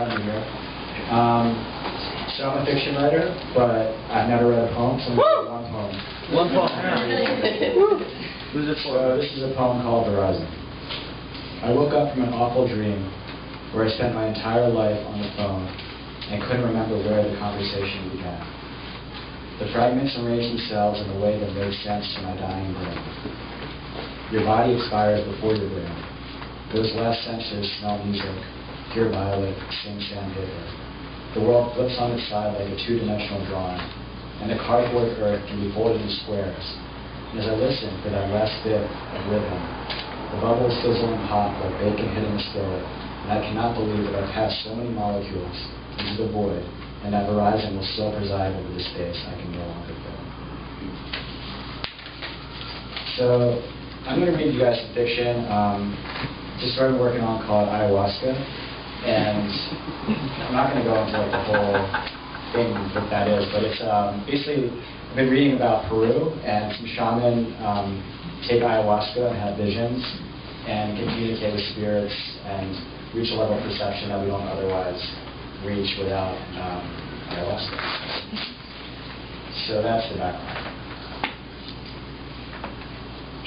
having me here. So I'm a fiction writer, but I've never read a poem, so I'm going to read one poem. One poem. Who's it for? So this is a poem called Horizon. I woke up from an awful dream where I spent my entire life on the phone and couldn't remember where the conversation began. The fragments arranged themselves in a way that made sense to my dying brain. Your body expires before your brain. Those last senses smell music, hear violet, sing sandpaper. The world flips on its side like a two-dimensional drawing, and the cardboard earth can be folded in squares. And as I listen for that last bit of rhythm, the bubbles sizzle and pop like bacon hitting a skillet, and I cannot believe that I've passed so many molecules into the void, and that Horizon will still preside over the space I can no longer fill. So, I'm going to read you guys some fiction. Just started working on called Ayahuasca, and I'm not going to go into like the whole thing what that is, but it's basically, I've been reading about Peru, and some shaman take ayahuasca and have visions and communicate with spirits and reach a level of perception that we don't otherwise reach without ayahuasca. So that's the background.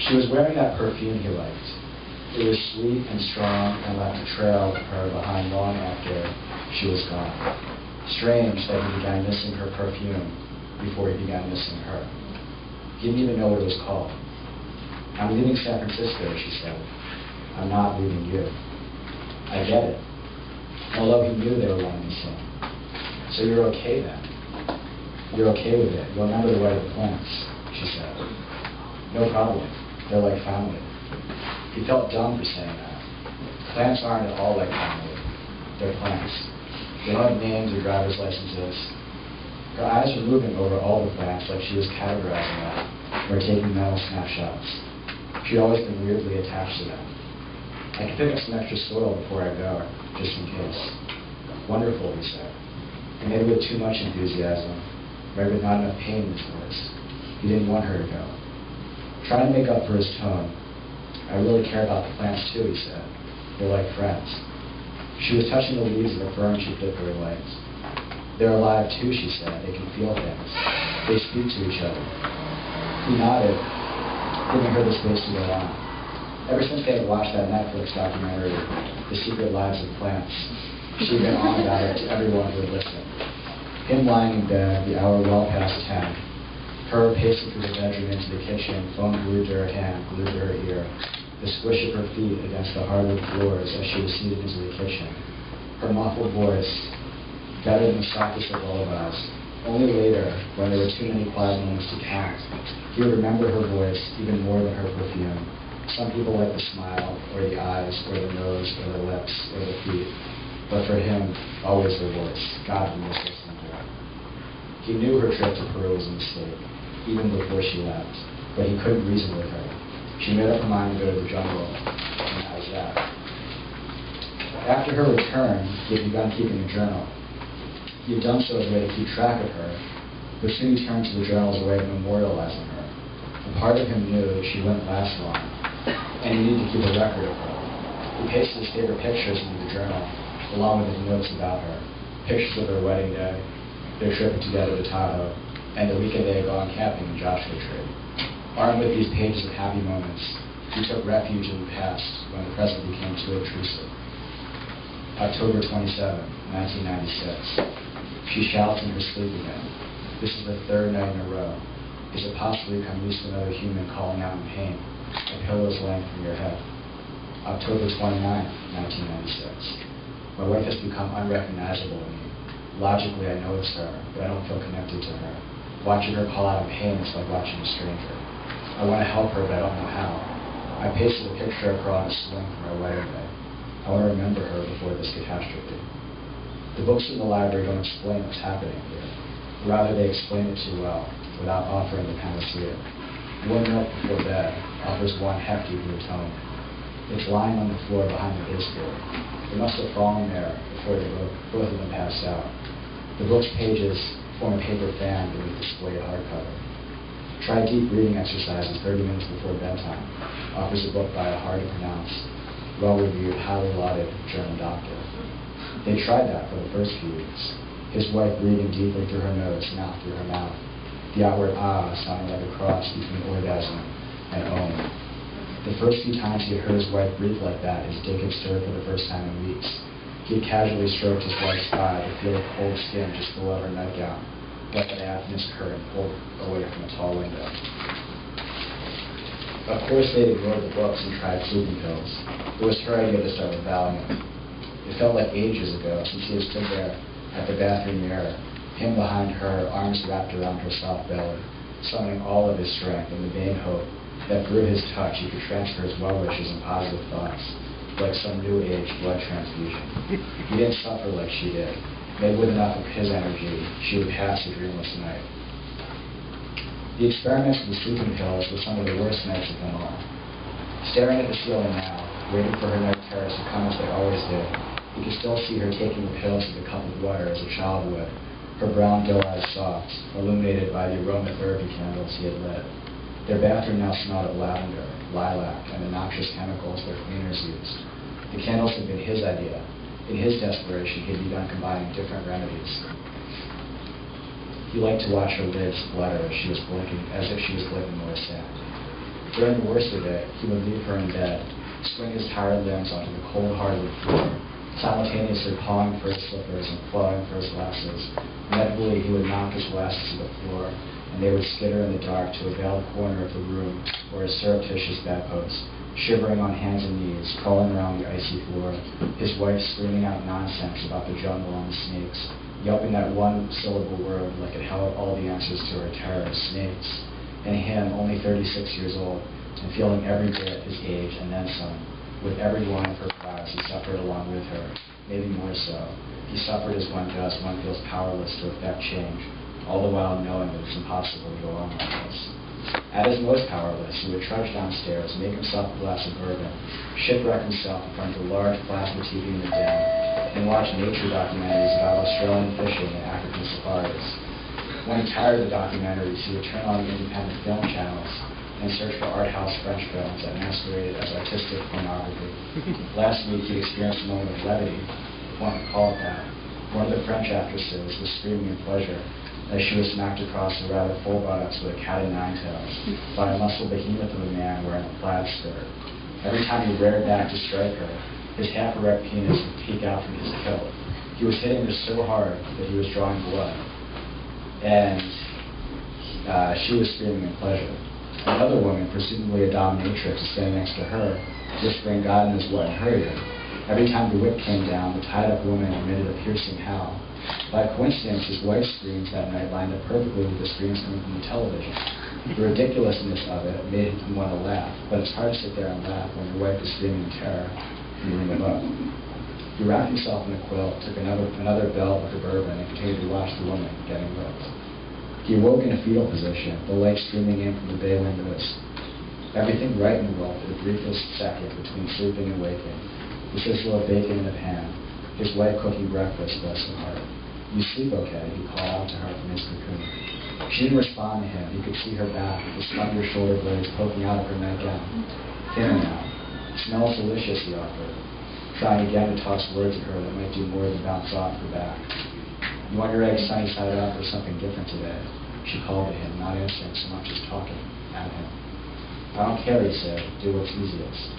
She was wearing that perfume he liked. It was sweet and strong and left a trail of her behind long after she was gone. Strange that he began missing her perfume before he began missing her. He didn't even know what it was called. I'm leaving San Francisco, she said. I'm not leaving you. I get it. Although he knew they were one and the same. So you're okay then. You're okay with it. You'll never wear the plants, she said. No problem. They're like family. He felt dumb for saying that. Plants aren't at all like family. They're plants. They don't have names or driver's licenses. Her eyes were moving over all the plants like she was categorizing them or taking mental snapshots. She'd always been weirdly attached to them. I could pick up some extra soil before I go, just in case. Wonderful, he said. And maybe with too much enthusiasm, maybe with not enough pain in his voice. He didn't want her to go. Trying to make up for his tone, I really care about the plants too, he said. They're like friends. She was touching the leaves of the fern she flicked lights. They're alive too, she said. They can feel things. They speak to each other. He nodded, giving her the space to go on. Ever since they had watched that Netflix documentary, The Secret Lives of Plants, she'd been on about it to everyone who would listen. Him lying in bed, the hour well past 10. Her pacing through the bedroom into the kitchen, phone glued to her hand, glued to her ear. The squish of her feet against the hardwood floors as she was seated into the kitchen. Her muffled voice, better than the softest of lullabies. Only later, when there were too many quiet moments to count, he would remember her voice even more than her perfume. Some people like the smile, or the eyes, or the nose, or the lips, or the feet. But for him, always her voice. God, he was listening to her. He knew her trip to Peru was a mistake, even before she left, but he couldn't reason with her. She made up her mind to go to the jungle, and that was that. After her return, he had begun keeping a journal. He had done so as a way to keep track of her, but soon he turned to the journal as a way of memorializing her. A part of him knew she wouldn't last long, and he needed to keep a record of her. He pasted his favorite pictures into the journal, along with his notes about her. Pictures of their wedding day, their trip together to Tahoe, and the weekend they had gone camping in Joshua Tree. Armed with these pages of happy moments, he took refuge in the past when the present became too obtrusive. October 27, 1996. She shouts in her sleep again. This is the third night in a row. Is it possible you come used to another human calling out in pain? A pillow's length from your head. October 29, 1996. My wife has become unrecognizable to me. Logically, I know it's her, but I don't feel connected to her. Watching her call out in pain is like watching a stranger. I want to help her, but I don't know how. I pasted a picture of her on a sling from our wedding day. I want to remember her before this catastrophe. The books in the library don't explain what's happening here. Rather, they explain it too well, without offering the panacea. One milk before bed offers one hefty glutone. It's lying on the floor behind the baseboard. It must have fallen there before both of them passed out. The book's pages form a paper fan beneath the displayed hardcover. Try deep breathing exercises 30 minutes before bedtime. Offers a book by a hard-to-pronounce, well-reviewed, highly lauded German doctor. They tried that for the first few weeks, his wife breathing deeply through her nose and out through her mouth, the outward ah sounding like a cross between orgasm and ohm. The first few times he had heard his wife breathe like that as Dick had stirred for the first time in weeks, he had casually stroked his wife's thigh to feel the cold skin just below her nightgown, like a diaphanous curtain pulled away from a tall window. Of course, they'd ignored the books and tried sleeping pills. It was her idea to start with Valium. It felt like ages ago since he had stood there at the bathroom mirror, him behind her, arms wrapped around her soft belly, summoning all of his strength in the vain hope that through his touch he could transfer his well wishes and positive thoughts, like some new age blood transfusion. He didn't suffer like she did. Maybe with enough of his energy, she would pass a dreamless night. The experiments with the sleeping pills were some of the worst nights of them all. Staring at the ceiling now, waiting for her night terrors to come as they always did, he could still see her taking the pills with a cup of water as a child would, her brown doe eyes soft, illuminated by the aromatherapy candles he had lit. Their bathroom now smelled of lavender, lilac, and the noxious chemicals their cleaners used. The candles had been his idea. In his desperation, he had begun combining different remedies. He liked to watch her lids flutter as she was blinking, as if she was blinking more sad. During the worst of it, he would leave her in bed, swing his tired limbs onto the cold hardwood floor, simultaneously pawing for his slippers and clawing for his glasses. Inevitably, he would knock his glasses to the floor, and they would skitter in the dark to a veiled corner of the room or his surreptitious bedpost, shivering on hands and knees, crawling around the icy floor, his wife screaming out nonsense about the jungle and the snakes, yelping that one-syllable word like it held all the answers to her terror, snakes, and him, only 36 years old, and feeling every bit his age and then some. With every one of her cries, he suffered along with her, maybe more so. He suffered as one does, one feels powerless to effect change, all the while knowing that it's impossible to go on like this. At his most powerless, he would trudge downstairs, make himself a glass of bourbon, shipwreck himself in front of a large plasma TV in the den, and watch nature documentaries about Australian fishing and African safaris. When he tired of the documentaries, he would turn on the independent film channels and search for art house French films that masqueraded as artistic pornography. Last week, he experienced a moment of levity, if one could call it that. One of the French actresses was screaming in pleasure as she was smacked across the rather full buttocks with a cat o' nine tails by a muscle behemoth of a man wearing a plaid skirt. Every time he reared back to strike her, his half-erect penis would peek out from his kilt. He was hitting her so hard that he was drawing blood, and she was screaming in pleasure. Another woman, presumably a dominatrix, was standing next to her, whispering God knows what in her ear. Every time the whip came down, the tied-up woman emitted a piercing howl. By coincidence, his wife's screams that night lined up perfectly with the screams coming from the television. The ridiculousness of it made him want to laugh, but it's hard to sit there and laugh when your wife is screaming in terror in the room above. He wrapped himself in a quilt, took another belt with the bourbon, and continued to watch the woman getting whipped. He awoke in a fetal position, the light streaming in from the bay windows. Everything right in the world for the briefest second between sleeping and waking. The sizzle of bacon in a pan, his wife cooking breakfast, bless her heart. "You sleep okay?" he called out to her from his cocoon. She didn't respond to him. He could see her back, the slender shoulder blades poking out of her nightgown. "Thinner now. Smells delicious," he offered, trying again to toss words at her that might do more than bounce off her back. "You want your eggs sunny side up or something different today?" She called to him, not answering so much as talking at him. "I don't care," he said. "Do what's easiest."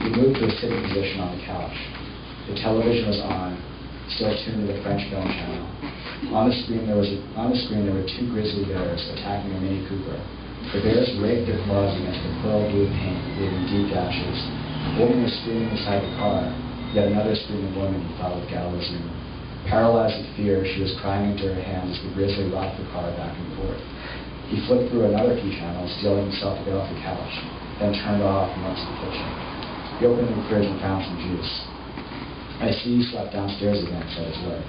He moved to a sitting position on the couch. The television was on, still tuned to the French film channel. On the screen there were two grizzly bears attacking a Mini Cooper. The bears raked their claws against the pearl blue paint, leaving deep gashes. A woman was screaming inside the car, yet another screaming woman he thought with gallows humor. Paralyzed with fear, she was crying into her hands as the grizzly rocked the car back and forth. He flipped through another few channels, steeling himself to get off the couch, then turned off and went to the kitchen. He opened the fridge and found some juice. "I see you slept downstairs again," said his wife.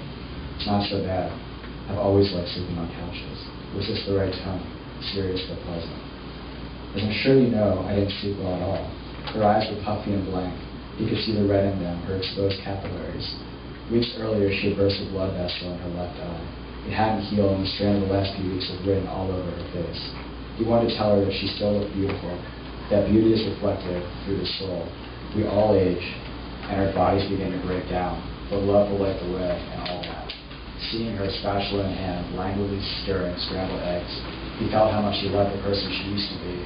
"It's not so bad. I've always liked sleeping on couches." Was this the right tone? Serious but pleasant. "As I'm sure you know, I didn't sleep well at all." Her eyes were puffy and blank. He could see the red in them, her exposed capillaries. Weeks earlier, she had burst a blood vessel in her left eye. It hadn't healed, and the strain of the last few weeks was written all over her face. He wanted to tell her that she still looked beautiful, that beauty is reflected through the soul. We all age, and our bodies begin to break down. but love will wipe away and all that. Seeing her, spatula in hand, languidly stirring scrambled eggs, he felt how much he loved the person she used to be,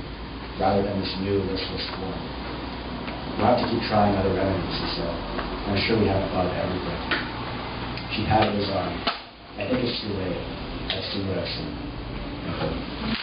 rather than this new, listless form. We'll have to keep trying other remedies, he said. I'm sure we haven't thought of everything. She patted his arm. I think it's too late. I've seen what I've seen.